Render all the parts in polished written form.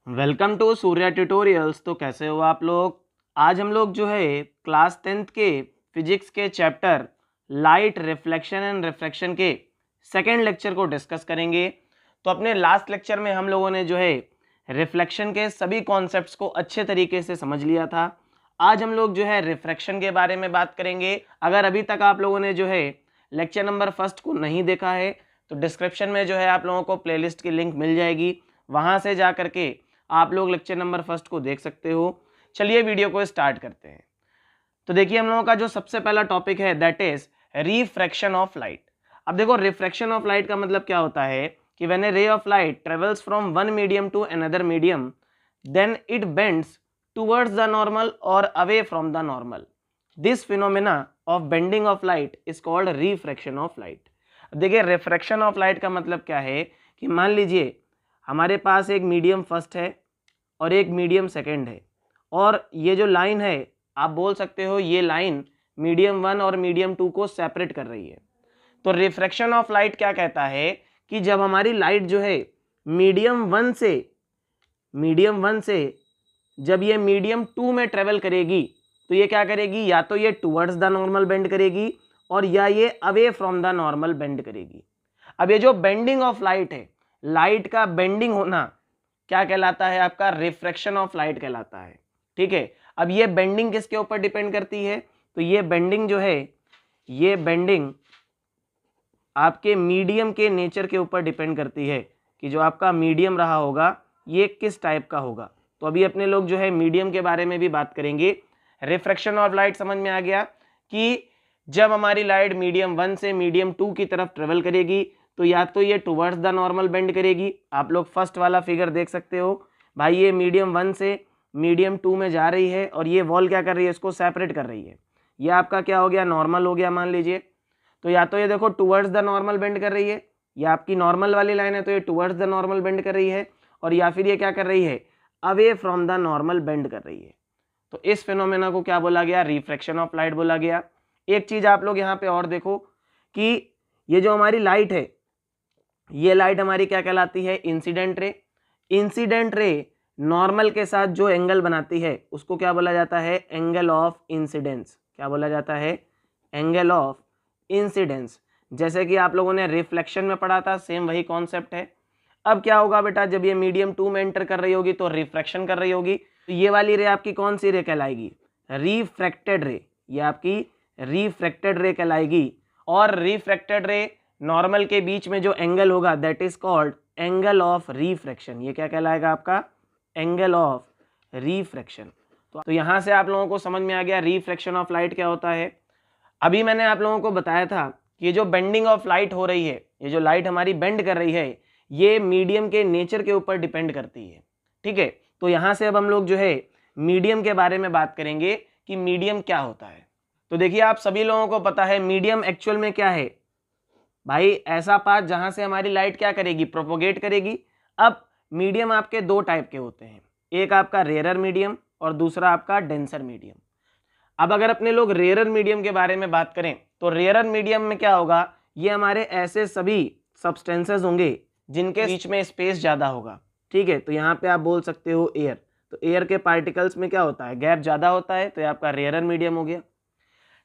Welcome to Surya tutorials. तो कैसे हो आप लोग। आज हम लोग जो है क्लास 10th के फिजिक्स के chapter light reflection and refraction के सेकेंड लेक्चर को डिस्कस करेंगे। तो अपने लास्ट लेक्चर में हम लोगों ने जो है रिफ्लेक्शन के सभी कॉन्सेप्ट्स को अच्छे तरीके से समझ लिया था। आज हम लोग जो है रिफ्रैक्शन के बारे में बात करेंगे। अगर अभी तक आप लोगों ने जो है लेक्चर नंबर फर्स्ट को नहीं देखा है तो डिस्क्रिप्शन में जो है आप लोगों को प्लेलिस्ट की लिंक मिल जाएगी, वहाँ से जा करके आप लोग लेक्चर नंबर फर्स्ट को देख सकते हो। चलिए वीडियो को स्टार्ट करते हैं। तो देखिए हम लोगों का जो सबसे पहला टॉपिक है that is refraction of light. अब देखो रिफ्रैक्शन ऑफ लाइट का मतलब क्या होता है कि when a ray of light travels from one medium to another medium then it bends towards the normal और away from the normal. This phenomena of bending of light is called refraction of light. देखिए refraction of light का मतलब क्या है कि मान लीजिए हमारे पास एक मीडियम फर्स्ट है और एक मीडियम सेकंड है, और ये जो लाइन है आप बोल सकते हो ये लाइन मीडियम 1 और मीडियम 2 को सेपरेट कर रही है। तो रिफ्रैक्शन ऑफ लाइट क्या कहता है कि जब हमारी लाइट जो है मीडियम 1 से जब ये मीडियम 2 में ट्रेवल करेगी तो ये क्या करेगी, या तो ये टुवर्ड्स द नॉर्मल बेंड करेगी और या ये away from the normal bend करेगी। अब ये जो बेंडिंग ऑफ लाइट है, लाइट का बेंडिंग होना क्या कहलाता है, आपका रिफ्रैक्शन ऑफ लाइट कहलाता है। ठीक है, अब ये बेंडिंग किसके ऊपर डिपेंड करती है, तो ये बेंडिंग जो है ये बेंडिंग आपके मीडियम के नेचर के ऊपर डिपेंड करती है कि जो आपका मीडियम रहा होगा ये किस टाइप का होगा। तो अभी अपने लोग जो है मीडियम के बारे में भी बात करेंगे। रिफ्रैक्शन ऑफ लाइट समझ में आ गया कि जब हमारी लाइट मीडियम 1 से मीडियम 2 की तरफ ट्रेवल करेगी तो या तो ये टुवर्ड्स द नॉर्मल बेंड करेगी। आप लोग फर्स्ट वाला फिगर देख सकते हो भाई, ये मीडियम 1 से मीडियम 2 में जा रही है और ये वॉल क्या कर रही है, इसको सेपरेट कर रही है। ये आपका क्या हो गया, नॉर्मल हो गया मान लीजिए। तो या तो ये देखो टुवर्ड्स द नॉर्मल बेंड कर रही है, या आपकी नॉर्मल वाली लाइन है तो ये टुवर्ड्स द नॉर्मल बेंड कर रही है, और या फिर ये क्या कर रही है, away from the normal bend कर रही है। तो इस फिनोमेना को क्या बोला गया, रिफ्रैक्शन ऑफ लाइट बोला गया। एक चीज आप लोग यहाँ पे और देखो कि ये जो हमारी लाइट है ये लाइट हमारी क्या कहलाती है, incident ray. Incident ray normal के साथ जो एंगल बनाती है उसको क्या बोला जाता है, एंगल ऑफ इंसिडेंस। क्या बोला जाता है, एंगल ऑफ इंसिडेंस। जैसे कि आप लोगों ने रिफ्लेक्शन में पढ़ा था, सेम वही कॉन्सेप्ट है। अब क्या होगा बेटा, जब ये मीडियम 2 में एंटर कर रही होगी तो रिफ्रैक्शन कर रही होगी, तो ये वाली रे आपकी कौन सी रे कहलाएगी, रिफ्रैक्टेड रे। ये आपकी रिफ्रैक्टेड रे कहलाएगी। और रिफ्रैक्टेड रे नॉर्मल के बीच में जो एंगल होगा that is called angle of refraction. ये क्या कहलाएगा आपका, एंगल ऑफ रिफ्रैक्शन। तो यहाँ से आप लोगों को समझ में आ गया रिफ्रैक्शन ऑफ लाइट क्या होता है। अभी मैंने आप लोगों को बताया था कि ये जो बेंडिंग ऑफ लाइट हो रही है, ये जो लाइट हमारी बेंड कर रही है ये मीडियम के नेचर के ऊपर डिपेंड करती है। ठीक है, तो यहाँ से अब हम लोग जो है मीडियम के बारे में बात करेंगे कि मीडियम क्या होता है। तो देखिए आप सभी लोगों को पता है मीडियम एक्चुअल में क्या है भाई, ऐसा पाथ जहां से हमारी लाइट क्या करेगी, प्रोपोगेट करेगी। अब मीडियम आपके दो टाइप के होते हैं, एक आपका रेयरर मीडियम और दूसरा आपका डेंसर मीडियम। अब अगर अपने लोग रेयरर मीडियम के बारे में बात करें तो रेयरर मीडियम में क्या होगा, ये हमारे ऐसे सभी सब्सटेंसेस होंगे जिनके बीच में स्पेस ज़्यादा होगा। ठीक है, तो यहाँ पे आप बोल सकते हो एयर, तो एयर के पार्टिकल्स में क्या होता है, गैप ज़्यादा होता है, तो ये आपका रेयरर मीडियम हो गया।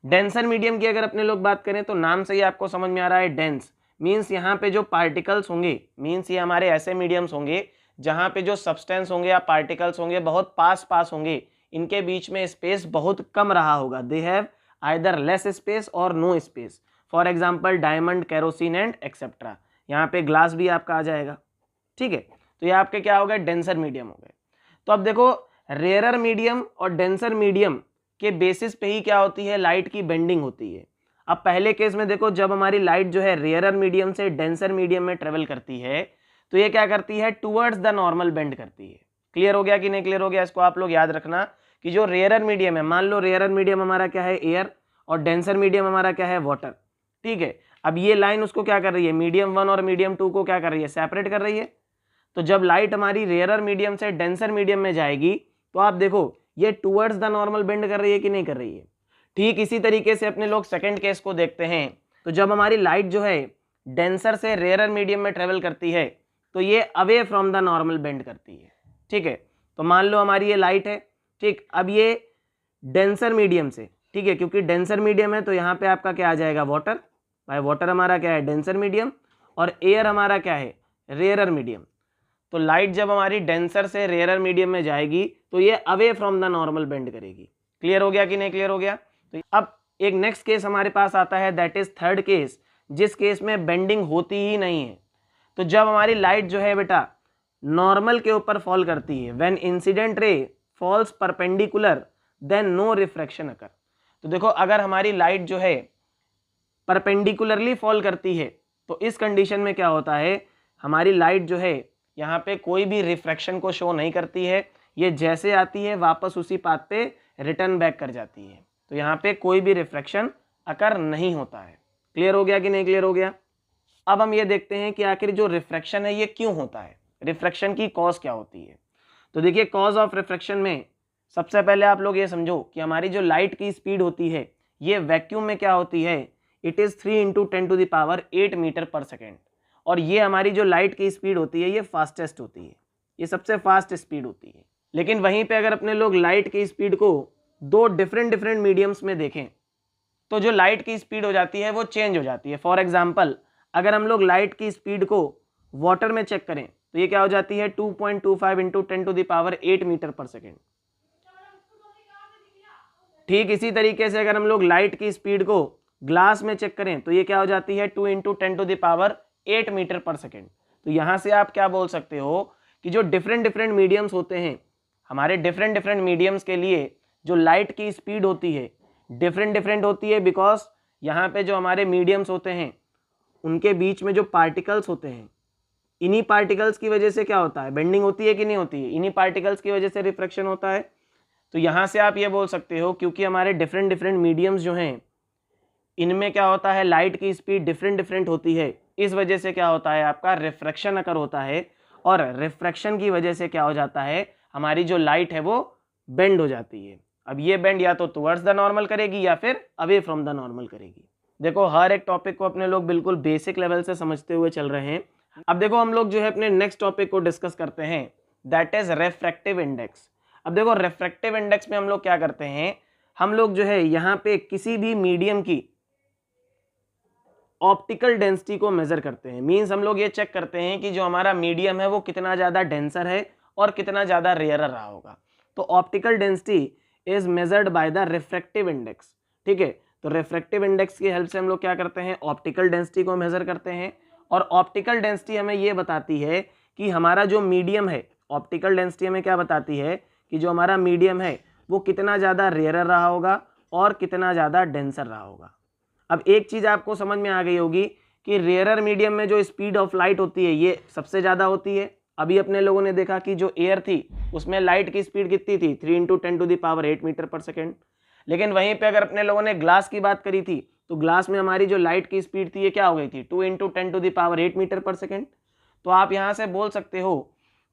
डेंसर मीडियम की अगर अपने लोग बात करें तो नाम से ही आपको समझ में आ रहा है, डेंस मीन्स यहाँ पे जो पार्टिकल्स होंगे, मीन्स ये हमारे ऐसे मीडियम्स होंगे जहाँ पे जो सब्सटेंस होंगे या पार्टिकल्स होंगे बहुत पास पास होंगे, इनके बीच में स्पेस बहुत कम रहा होगा। They have either less space और no space. For example diamond, kerosene and etcetera. यहाँ पे ग्लास भी आपका आ जाएगा। ठीक है, तो ये आपके क्या हो गए, डेंसर मीडियम हो गए। तो अब देखो रेयरर मीडियम और डेंसर मीडियम के बेसिस पे ही क्या होती है, लाइट की बेंडिंग होती है। अब पहले केस में देखो जब हमारी लाइट जो है रेयरर मीडियम से डेंसर मीडियम में ट्रेवल करती है तो ये क्या करती है, टुवर्ड्स द नॉर्मल बेंड करती है। क्लियर हो गया कि नहीं क्लियर हो गया, इसको आप लोग याद रखना कि जो रेयरर मीडियम है, मान लो रेयरर मीडियम हमारा क्या है, एयर, और डेंसर मीडियम हमारा क्या है, वाटर। ठीक है, अब ये लाइन उसको क्या कर रही है, मीडियम 1 और मीडियम 2 को क्या कर रही है, सेपरेट कर रही है। तो जब लाइट हमारी रेयरर मीडियम से डेंसर मीडियम में जाएगी तो आप देखो ये टुवर्ड्स द नॉर्मल बेंड कर रही है कि नहीं कर रही है। ठीक इसी तरीके से अपने लोग सेकंड केस को देखते हैं। तो जब हमारी लाइट जो है डेंसर से रेयरर मीडियम में ट्रेवल करती है तो ये away from the normal bend करती है। ठीक है। तो मान लो हमारी ये लाइट है, ठीक। अब ये डेंसर मीडियम से, ठीक है, क्योंकि डेंसर मीडियम है तो यहाँ पे आपका क्या आ जाएगा, वाटर। भाई वाटर हमारा क्या है, डेंसर मीडियम, और एयर हमारा क्या है, रेयरर मीडियम। तो लाइट जब हमारी डेंसर से रेयरर मीडियम में जाएगी तो ये away from the normal bend करेगी। क्लियर हो गया कि नहीं क्लियर हो गया। तो अब एक नेक्स्ट केस हमारे पास आता है, दैट इज थर्ड केस, जिस केस में बेंडिंग होती ही नहीं है। तो जब हमारी लाइट जो है बेटा नॉर्मल के ऊपर फॉल करती है, when incident ray falls perpendicular then no refraction occur. तो देखो अगर हमारी लाइट जो है परपेंडिकुलरली फॉल करती है तो इस कंडीशन में क्या होता है, हमारी लाइट जो है यहाँ पे कोई भी रिफ्रैक्शन को शो नहीं करती है, ये जैसे आती है वापस उसी पाथ पे रिटर्न बैक कर जाती है। तो यहाँ पे कोई भी रिफ्रैक्शन अकर नहीं होता है। क्लियर हो गया कि नहीं क्लियर हो गया। अब हम ये देखते हैं कि आखिर जो रिफ्रैक्शन है ये क्यों होता है, रिफ्रैक्शन की कॉज क्या होती है। तो देखिए कॉज ऑफ रिफ्रैक्शन में सबसे पहले आप लोग ये समझो कि हमारी जो लाइट की स्पीड होती है ये वैक्यूम में क्या होती है, इट इज़ 3 × 10⁸ मीटर पर सेकेंड। और ये हमारी जो लाइट की स्पीड होती है ये फास्टेस्ट होती है, ये सबसे फास्ट स्पीड होती है। लेकिन वहीं पे अगर अपने लोग लाइट की स्पीड को दो डिफरेंट मीडियम्स में देखें तो जो लाइट की स्पीड हो जाती है वो चेंज हो जाती है। फॉर एग्जांपल अगर हम लोग लाइट की स्पीड को वाटर में चेक करें तो ये क्या हो जाती है, 2.25 × 10⁸ मीटर पर सेकेंड। ठीक इसी तरीके से अगर हम लोग लाइट की स्पीड को ग्लास में चेक करें तो ये क्या हो जाती है, 2 × 10⁸ मीटर पर सेकेंड। तो यहाँ से आप क्या बोल सकते हो कि जो डिफरेंट मीडियम्स होते हैं, हमारे डिफरेंट मीडियम्स के लिए जो लाइट की स्पीड होती है डिफरेंट होती है, बिकॉज यहाँ पे जो हमारे मीडियम्स होते हैं उनके बीच में जो पार्टिकल्स होते हैं, इन्हीं पार्टिकल्स की वजह से क्या होता है, बेंडिंग होती है कि नहीं होती है, इन्हीं पार्टिकल्स की वजह से रिफ्रैक्शन होता है। तो यहाँ से आप ये बोल सकते हो क्योंकि हमारे डिफरेंट मीडियम्स जो हैं इनमें क्या होता है, लाइट की स्पीड डिफरेंट होती है, इस वजह से क्या होता है आपका रिफ्रैक्शन अकर होता है। और रिफ्रैक्शन की वजह से क्या हो जाता है, हमारी जो लाइट है वो बेंड हो जाती है। अब ये बेंड या तो टुवर्ड्स द नॉर्मल करेगी या फिर अवे फ्रॉम द नॉर्मल करेगी। देखो हर एक टॉपिक को अपने लोग बिल्कुल बेसिक लेवल से समझते हुए चल रहे हैं। अब देखो हम लोग जो है अपने नेक्स्ट टॉपिक को डिस्कस करते हैं, दैट इज रिफ्रैक्टिव इंडेक्स। अब देखो रिफ्रैक्टिव इंडेक्स में हम लोग क्या करते हैं, हम लोग जो है यहाँ पे किसी भी मीडियम की ऑप्टिकल डेंसिटी को मेजर करते हैं। मींस हम लोग ये चेक करते हैं कि जो हमारा मीडियम है वो कितना ज़्यादा डेंसर है और कितना ज़्यादा रेयरर रहा होगा। तो optical density is measured by the refractive index. ठीक है, तो रिफ्रैक्टिव इंडेक्स की हेल्प से हम लोग क्या करते हैं, ऑप्टिकल डेंसिटी को मेजर करते हैं। और ऑप्टिकल डेंसिटी हमें ये बताती है कि हमारा जो मीडियम है, ऑप्टिकल डेंसिटी हमें क्या बताती है कि जो हमारा मीडियम है वो कितना ज़्यादा रेयरर रहा होगा और कितना ज़्यादा डेंसर रहा होगा। अब एक चीज़ आपको समझ में आ गई होगी कि रेयरर मीडियम में जो स्पीड ऑफ लाइट होती है ये सबसे ज़्यादा होती है। अभी अपने लोगों ने देखा कि जो एयर थी उसमें लाइट की स्पीड कितनी थी, 3 × 10⁸ मीटर पर सेकेंड। लेकिन वहीं पे अगर अपने लोगों ने ग्लास की बात करी थी तो ग्लास में हमारी जो लाइट की स्पीड थी ये क्या हो गई थी, 2 × 10⁸ मीटर पर सेकेंड। तो आप यहाँ से बोल सकते हो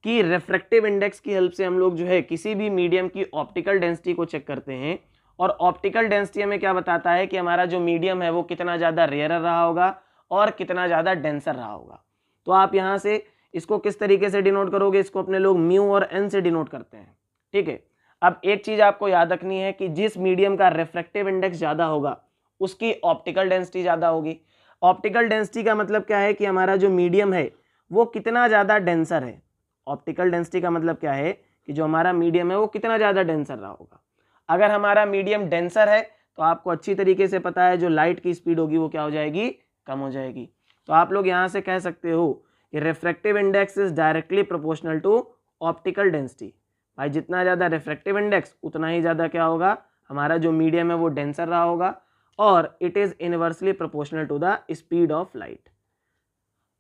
कि रिफ्रैक्टिव इंडेक्स की हेल्प से हम लोग जो है किसी भी मीडियम की ऑप्टिकल डेंसिटी को चेक करते हैं। और ऑप्टिकल डेंसिटी हमें क्या बताता है कि हमारा जो मीडियम है वो कितना ज़्यादा रेयरर रहा होगा और कितना ज़्यादा डेंसर रहा होगा। तो आप यहाँ से इसको किस तरीके से डिनोट करोगे, इसको अपने लोग म्यू और एन से डिनोट करते हैं। ठीक है, अब एक चीज़ आपको याद रखनी है कि जिस मीडियम का रिफ्रैक्टिव इंडेक्स ज़्यादा होगा उसकी ऑप्टिकल डेंसिटी ज़्यादा होगी। ऑप्टिकल डेंसिटी का मतलब क्या है कि हमारा जो मीडियम है वो कितना ज़्यादा डेंसर है। ऑप्टिकल डेंसिटी का मतलब क्या है कि जो हमारा मीडियम है वो कितना ज़्यादा डेंसर रहा होगा। अगर हमारा मीडियम डेंसर है तो आपको अच्छी तरीके से पता है जो लाइट की स्पीड होगी वो क्या हो जाएगी, कम हो जाएगी। तो आप लोग यहाँ से कह सकते हो कि refractive index is directly proportional to optical density. भाई जितना ज़्यादा रिफ्रैक्टिव इंडेक्स उतना ही ज़्यादा क्या होगा, हमारा जो मीडियम है वो डेंसर रहा होगा। और it is inversely proportional to the speed of light.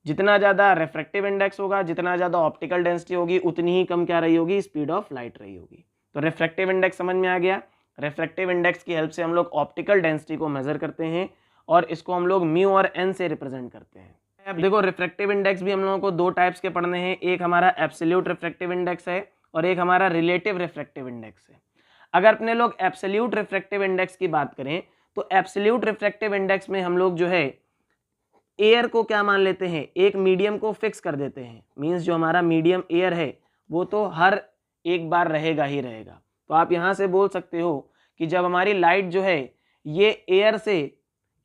जितना ज़्यादा रिफ्रैक्टिव इंडेक्स होगा, जितना ज़्यादा ऑप्टिकल डेंसिटी होगी, उतनी ही कम क्या रही होगी, स्पीड ऑफ लाइट रही होगी। तो रिफ्रैक्टिव इंडेक्स समझ में आ गया। रिफ्रैक्टिव इंडेक्स की हेल्प से हम लोग ऑप्टिकल डेंसिटी को मेजर करते हैं और इसको हम लोग म्यू और एन से रिप्रेजेंट करते हैं। अब देखो रिफ्रैक्टिव इंडेक्स भी हम लोगों को दो टाइप्स के पढ़ने हैं, एक हमारा एब्सोल्यूट रिफ्रैक्टिव इंडेक्स है और एक हमारा रिलेटिव रिफ्रैक्टिव इंडेक्स है। अगर अपने लोग एब्सोल्यूट रिफ्रैक्टिव इंडेक्स की बात करें तो एब्सोल्यूट रिफ्रैक्टिव इंडेक्स में हम लोग जो है एयर को क्या मान लेते हैं, एक मीडियम को फिक्स कर देते हैं। मीन्स जो हमारा मीडियम एयर है वो तो हर एक बार रहेगा ही रहेगा। तो आप यहाँ से बोल सकते हो कि जब हमारी लाइट जो है ये एयर से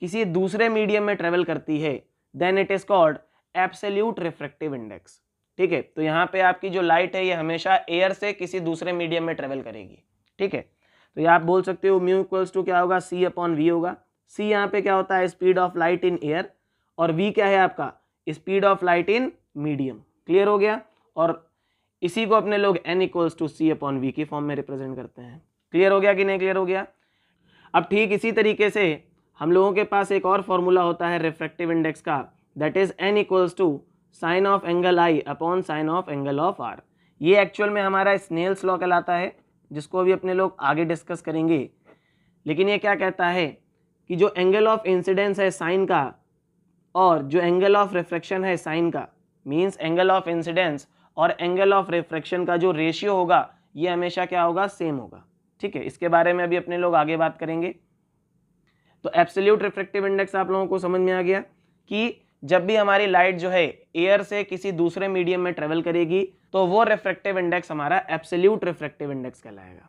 किसी दूसरे मीडियम में ट्रेवल करती है then it is called absolute refractive index. ठीक है, तो यहाँ पे आपकी जो लाइट है ये हमेशा एयर से किसी दूसरे मीडियम में ट्रेवल करेगी। ठीक है, तो ये आप बोल सकते हो म्यू इक्वल्स टू क्या होगा, सी अपॉन वी होगा। सी यहाँ पे क्या होता है, speed of light in air, और वी क्या है आपका, speed of light in medium. Clear हो गया, और इसी को अपने लोग n equals to c upon v की फॉर्म में रिप्रेजेंट करते हैं। क्लियर हो गया कि नहीं क्लियर हो गया। अब ठीक इसी तरीके से हम लोगों के पास एक और फॉर्मूला होता है रिफ्रैक्टिव इंडेक्स का, that is n equals to sine of angle i upon sine of angle of r. ये एक्चुअल में हमारा स्नेल्स लॉ कहलाता है, जिसको अभी अपने लोग आगे डिस्कस करेंगे। लेकिन ये क्या कहता है कि जो एंगल ऑफ इंसिडेंस है साइन का और जो एंगल ऑफ रिफ्रैक्शन है साइन का, मीन्स एंगल ऑफ इंसिडेंस और एंगल ऑफ रिफ्रैक्शन का जो रेशियो होगा ये हमेशा क्या होगा, सेम होगा। ठीक है, इसके बारे में अभी अपने लोग आगे बात करेंगे। तो एब्सोल्यूट रिफ्रैक्टिव इंडेक्स आप लोगों को समझ में आ गया कि जब भी हमारी लाइट जो है एयर से किसी दूसरे मीडियम में ट्रेवल करेगी तो वो रिफ्रैक्टिव इंडेक्स हमारा एब्सोल्यूट रिफ्रैक्टिव इंडेक्स कहलाएगा।